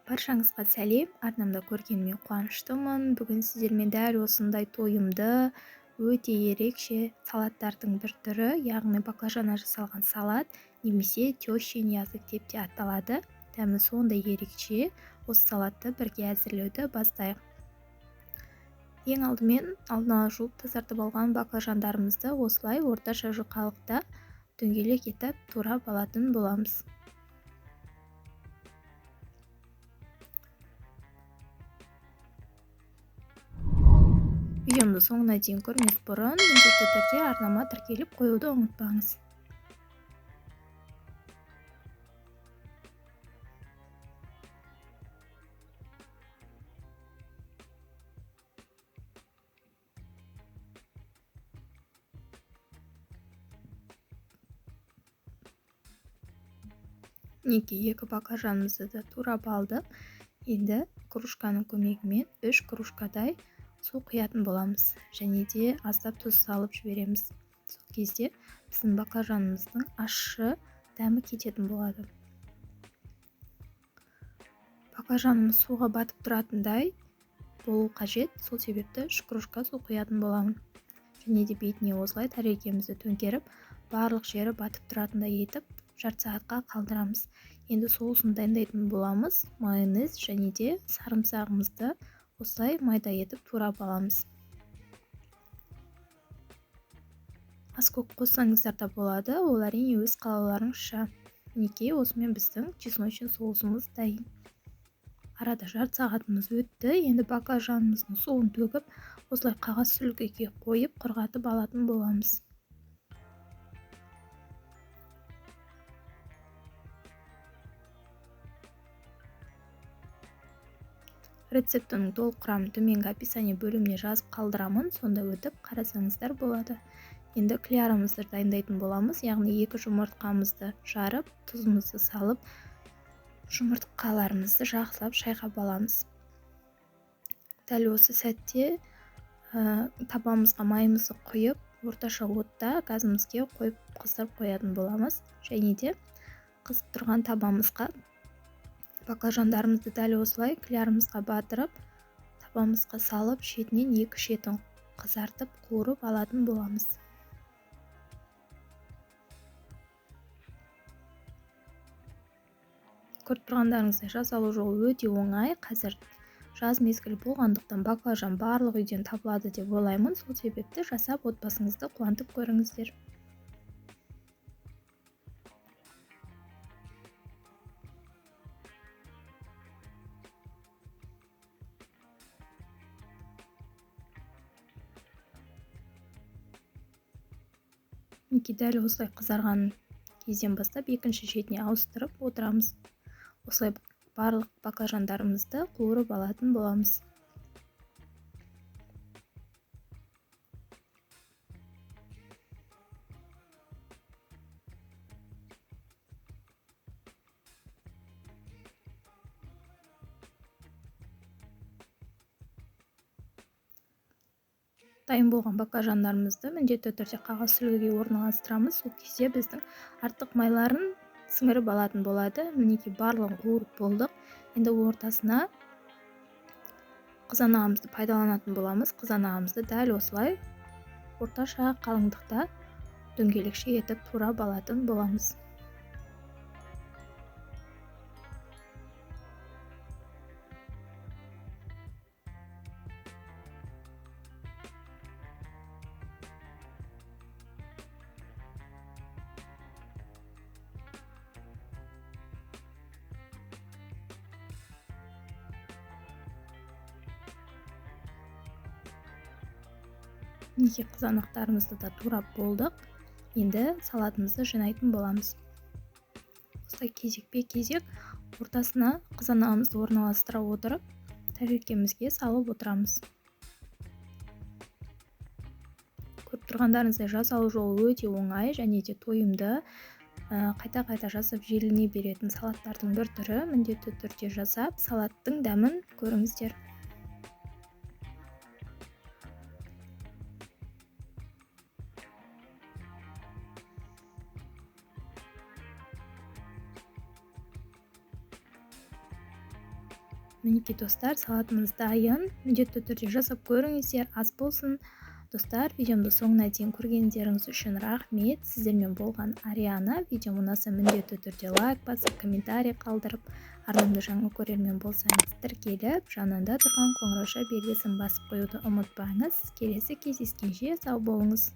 Баршаңызға сәлем, арнамда көргеніме қуаныштымын. Бүгін сіздермен дәл осындай тойымды өте ерекше салаттардың бір түрі, яғни баклажаннан жасалған салат немесе тещин язык деп те аталады. Дәмі сондай ерекше. Осы салатты бірге әзірлеуді бастайық. Ең алдымен алдын ала жуып тазартып алған баклажандарымызды осылай орташа жұқалықта дөңгелек етіп турап алатын боламыз. Видеомды соңына дейін көрмес бұрын міндетті түрде арнама тіркеліп қоюды ұмытпаңыз. Мінекей екі баклажанымызды да турап алдық. Енді кружканың көмегімен 3 кружкадай су құятын боламыз. Және де аздап тұз салып жібереміз. Сол кезде біздің баклажанымыздың ащы дәмі кететін болады. Баклажанымыз суға батып тұратындай болу қажет. Сол себепті 3 кружка су құятын боламын. Және де бетіне осылай тәрелкемізді төңкеріп, барлық жері батып тұратындай етіп, жарты сағатқа қалдырамыз. Енді соусын дайындайтын боламыз. Майонез және де сарымсағымызды осылай майда етіп турап аламыз. Ас көп қоссаңыздар да болады, ол әрине өз қалауларыңызша. Мінекей осымен біздің чесночный соусымыз дайын. Арада жарты сағатымыз өтті. Енді баклажанымыздың суын төгіп, осылай қағаз сүлгіге қойып құрғатып алатын боламыз. Рецептінің толық құрамын төменгі описание бөліміне жазып қалдырамын, сонда өтіп қарасаңыздар болады. Енді клярымызды дайындайтын боламыз, яғни 2 жұмыртқамызды жарып, тұзымызды салып, жұмыртқаларымызды жақсылап шайқап аламыз. Дәл осы сәтте табамызға майымызды құйып, орташа отта газымызға қойып қыздырып қоятын боламыз. Және де қызып тұрған табамызға баклажандарымызды дәл осылай клярымызға батырып, табамызға салып, шетінен 2 шетін қызартып, қуырып алатын боламыз. Көріп тұрғандарыңыздай жасалу жолы өте оңай. Қазір жаз мезгілі болғандықтан баклажан барлық үйден табылады деп ойлаймын. Сол себепті жасап отбасыңызды қуантып көріңіздер. Мінекей дәл осылай қызарған кезден бастап екінші шетіне ауыстырып отырамыз. Осылай барлық баклажандарымызды қуырып алатын боламыз. Дайын болған баклажандарымызды міндетті түрде қағаз сүлгіге орналастырамыз. Сол кезде біздің артық майларын сіңіріп алатын болады. Мінекей барлығын қуырып болдық. Енді ортасына қызанағымызды пайдаланатын боламыз. Қызанағымызды дәл осылай орташа қалыңдықта дөңгелекше етіп турап алатын боламыз. Мінекей қызанақтарымызды да турап болдық. Енді салатымызды жинайтын боламыз. Осылай кезекпе-кезек ортасына қызанағымызды орналастыра отырып, тәрелкемізге салып отырамыз. Көріп тұрғандарыңыздай жасалу жолы өте оңай және де тойымды қайта-қайта жасап желіне беретін салаттардың бір түрі. Міндетті түрде жасап, салаттың дәмін көріңіздер. Мінекей достар, салатымыз дайын. Міндетті түрде жасап көріңіздер, ас болсын. Достар, видеомды соңына дейін көргендеріңіз үшін рахмет. Сіздермен болған Ариана. Видеом ұнаса міндетті түрде лайк басып, комментарий қалдырып, арнамды жаңа көрермен болсаңыз тіркеліп, жанында тұрған қоңырауша белгісін басып қоюды ұмытпаңыз. Келесі кездескенше сау болыңыз.